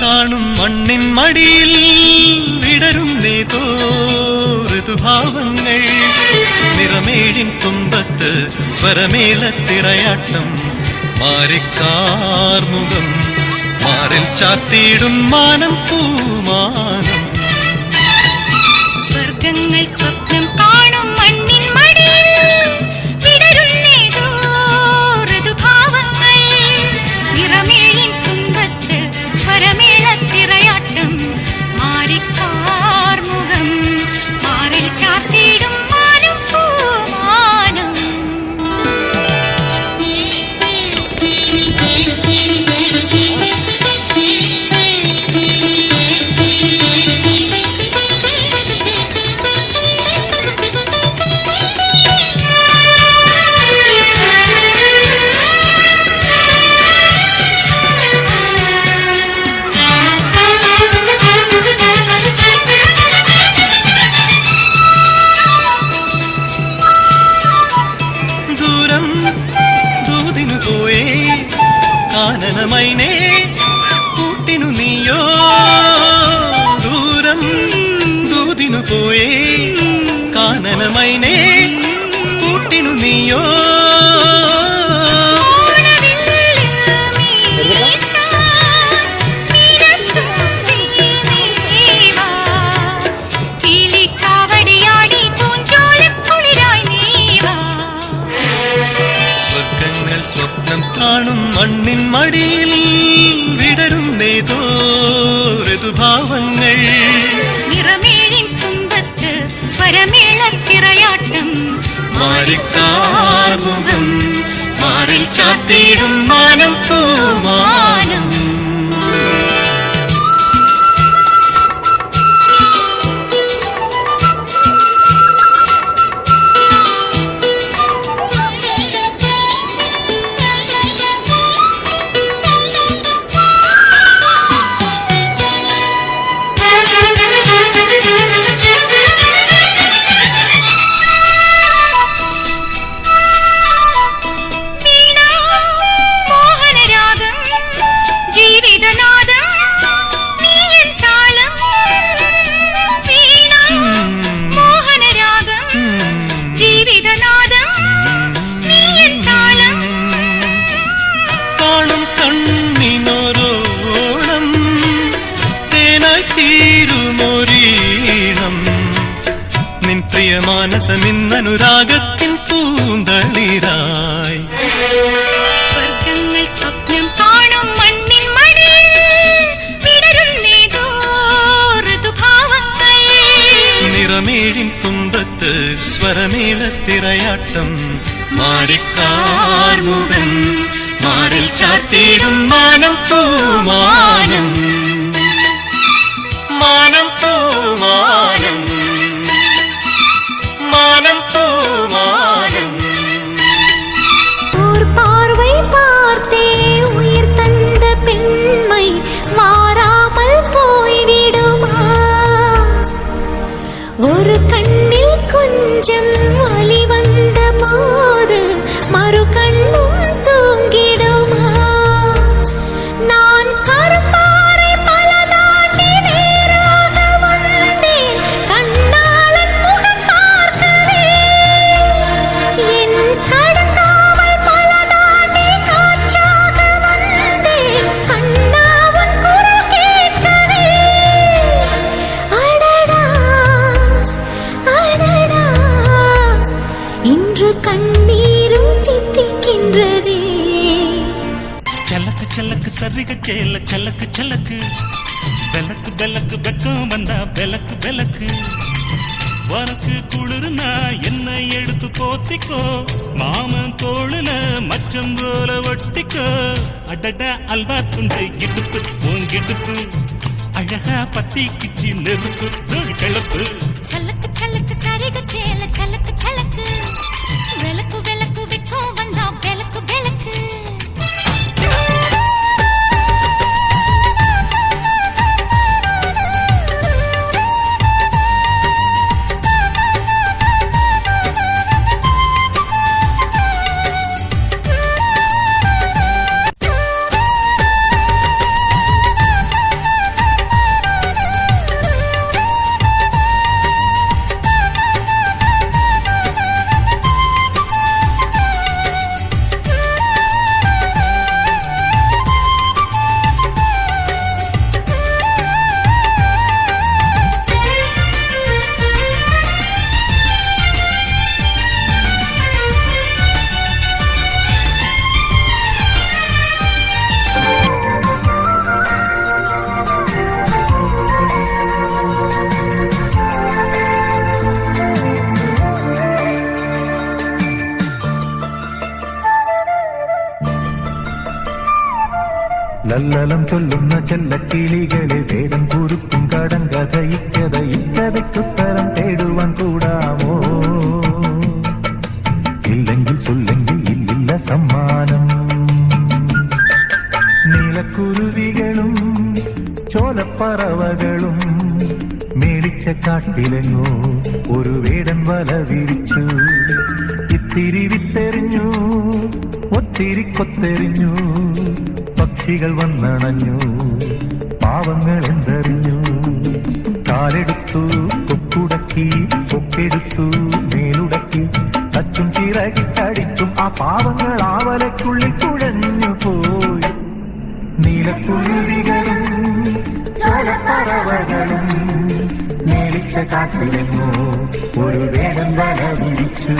കാണും മണ്ണിൻ മടിയിൽ വിടരുന്നേതോ ഋതുഭാവങ്ങൾ. നിറമേഴിൻ തുമ്പത്ത് സ്വരമേളത്തിറയാട്ടം. മാറിക്കാർമുഖം മാറിൽ ചാർത്തിയിടും മാനം പൂമാനം. സ്വർഗങ്ങൾ സ്വപ്നം കാണും മണ്ണിൻ മടിയിൽ വിടരുന്നേതോ ഋതുഭാവങ്ങൾ. നിറമേഴിൻ തുമ്പത്ത് സ്വരമേളത്തിറയാട്ടം. മാറിക്കാർമുഖം മാറിൽ ചാർത്തിയിടും മാനം പൂമാനം. കാനനമൈനേ കൂട്ടിനു നീയോ ദൂരം ദൂതിനു പോയേ. കാനനമൈനേ കൂട്ടിനു നീയോ. സ്വർഗങ്ങൾ സ്വപ്നം കാണും മണ്ണിൻ മടിയിൽ വിടരുന്നേതോ ഋതുഭാവങ്ങൾ. നിറമേഴിൻ തുമ്പത്ത് സ്വരമേളത്തിറയാട്ടം. മാറിക്കാർമുഖം മാറിൽ ചാർത്തിയിടും മാനം പൂമാനം. മാനസമിന്നനുരാഗത്തിൻ പൂന്തളിരായി. സ്വർഗങ്ങൾ സ്വപ്നം കാണും മണ്ണിൻ മടിയിൽ വിടരുന്നേതോ ഋതുഭാവങ്ങൾ. നിറമേഴിൻ തുമ്പത്ത് സ്വരമേളത്തിറയാട്ടം. മാറിക്കാർമുഖം മാറിൽ ചാർത്തിയിടും മാനം പൂമാനം. മാനം പൂമാനം മാനം പൂമാനം. ஓர் பார்வை பார்த்தே உயிர் தந்த பெண்மை மாறாமல் போய்விடுமா? ஒரு கண்ணில் கொஞ்சம் வலி வந்த போது மறு கண்ணும் தூங்கிடுமா? நான் கருப்பாறை பல தாண்டி நேராக வந்தேன் கண்ணாளன் முகம் பார்க்கவே. என் கடுங்காவல் பல தாண்டி காற்றாக வந்தேன் கண்ணாவன் குரல் கேட்கவே. அடடா அடடா இன்று கண்ணீரும் தித்திக்கின்றதே. சலக்கு சலக்கு சரிக சேல சலக்கு சலக்கு. பெலக்கு பெலக்கு வெக்கம் வந்தா பெலக்கு பெலக்கு. உனக்கு குளிர்னா என்னை எடுத்து போத்திக்கோ. மாமன் தோளுல மச்சம் போல ஒட்டிக்கோ. அடடா அல்வா துண்டு இடுப்பு உங்கிடுப்பு. அழகா பத்தி கிச்சி நெருப்பு கிளப்பு. சலக்கு சலக்கு சரிக சேல சலக்கு சலக்கு. வெலக்கு வெலக்கு வெக்கம் வந்தா பெலக்கு பெலக்கு. ലല്ലലം ചൊല്ലുന്ന ചെല്ലക്കിളികളെ വേദം കുരുക്കും കടങ്കഥ ഇക്കഥയ്ക്കുത്തരം തേടുവാൻ കൂടാമോ? ഇല്ലെങ്കിൽ ചൊല്ലെങ്കിൽ ഇല്ലില്ല സമ്മാനം. നീലക്കുരുവികളും ചോലപ്പറവകളും മേടിച്ച കാട്ടിലെങ്ങോ ഒരു വേടൻ വല വിരിച്ചു. ഇത്തിരി വിത്തെറിഞ്ഞു, ഒത്തിരി കൊത്തെറിഞ്ഞു, പക്ഷികൾ വന്നണഞ്ഞു, പാവങ്ങൾ എന്തറിഞ്ഞു. കാലെടുത്തു കൊക്കുടക്കി, കൊക്കെടുത്തു മേലുടക്കി, തച്ചും ചിറകിട്ടടിച്ചും ആ പാവങ്ങൾ ആവലയ്ക്കുള്ളിൽ കുഴഞ്ഞു പോയി. നീലക്കുരുവികളും ചോലപ്പറവകളും മേളിച്ച കാട്ടിലെങ്ങോ ഒരു വേടൻ വല വിരിച്ചു.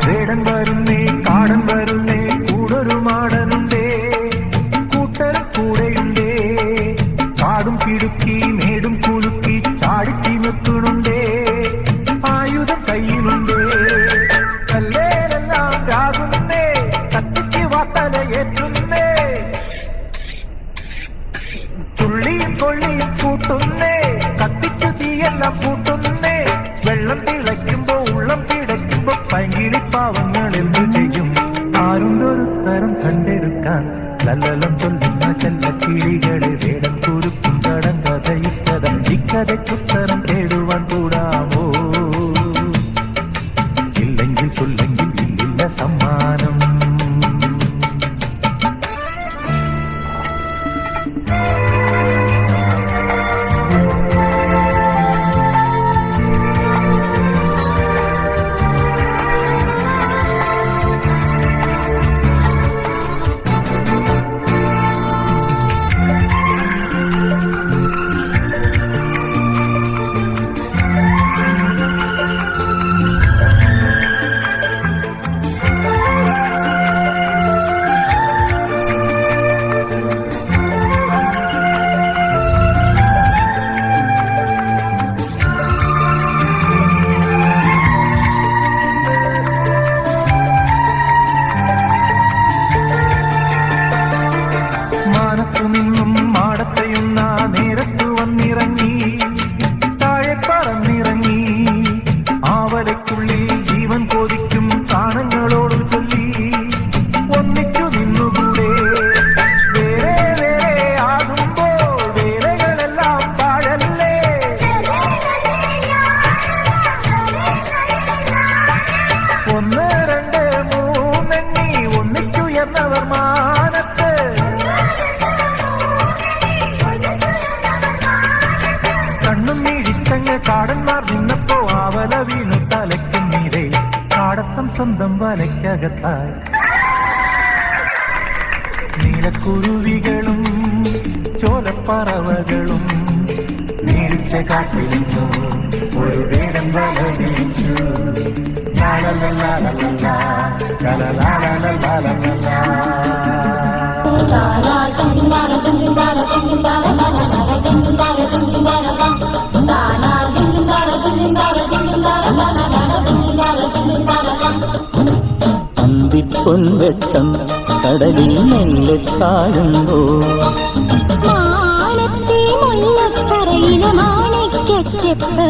വേടൻ വരുന്നേ, കാടൻ വരുന്നേ, കൂടൊരു മാടനുണ്ടേ, കൂട്ടരും കൂടെയുണ്ടേ, കാടും കിടുക്കി മേടും കുലുക്കി ചാടിത്തി നിർത്തുന്നുണ്ടേ, ആയുധം കയ്യിലുണ്ടേ, കല്ലേരെല്ലാം രാകുന്നേ, കത്തിക്ക് വാത്തലയേറ്റുന്നേ, ചുള്ളിയും കൊള്ളിയും കൂട്ടുന്നേ, കത്തിച്ചു തീയെല്ലാം കൂട്ടുന്നേ, വെള്ളം തിളയ്ക്കുമ്പോ ഉള്ളം പിടയ്ക്കുമ്പോ പൈകിളിപ്പാവങ്ങൾ എന്തു ചെയ്യും? ആരുണ്ടൊരു തരം കണ്ടെടുക്കാൻ? ലല്ലലം ചൊല്ലുന്ന ചെല്ലക്കിളികളെ വേടം കുരുക്കും കടങ്കഥ ഇക്കഥയ്ക്കുത്തരം തേടുവാൻ കൂടാമോ? ഇല്ലെങ്കിൽ ചൊല്ലെങ്കിൽ ഇല്ലില്ല സമ്മാനം. നിന്നും മാടത്തയുന്ന നേരത്തു വന്നിറങ്ങി, താഴെ പറന്നിറങ്ങി, ആവലയ്ക്കുള്ളിൽ ജീവൻ കൊതിക്കും പ്രാണങ്ങളോട് ചൊല്ലി, ഒന്നിച്ചു നിന്നുകൂടെ വേറെ വേറെ ആകുമ്പോൾ വേലകളെല്ലാം പാഴല്ലേ. ഒന്ന് രണ്ട് മൂന്നെണ്ണി ഒന്നിച്ചുയർന്നവർ മാനത്ത്, കാടന്മാർ നിന്നപ്പോ ആവല വീണു തലയ്ക്കും മീതെ, കാടത്തം സ്വന്തം വലയ്ക്കകത്തായി. നീലക്കുരുവികളും ചോലപ്പറവകളും മേടിച്ച കാട്ടിലിന്നു ഒരു വേടൻ വല വിരിച്ചു. അന്തിപ്പൊൻവെട്ടം കടലിൽ മെല്ലെ താഴുമ്പോൾ, മാനത്തെ മുല്ലക്കരയിലെ മാണിക്കച്ചെപ്പ്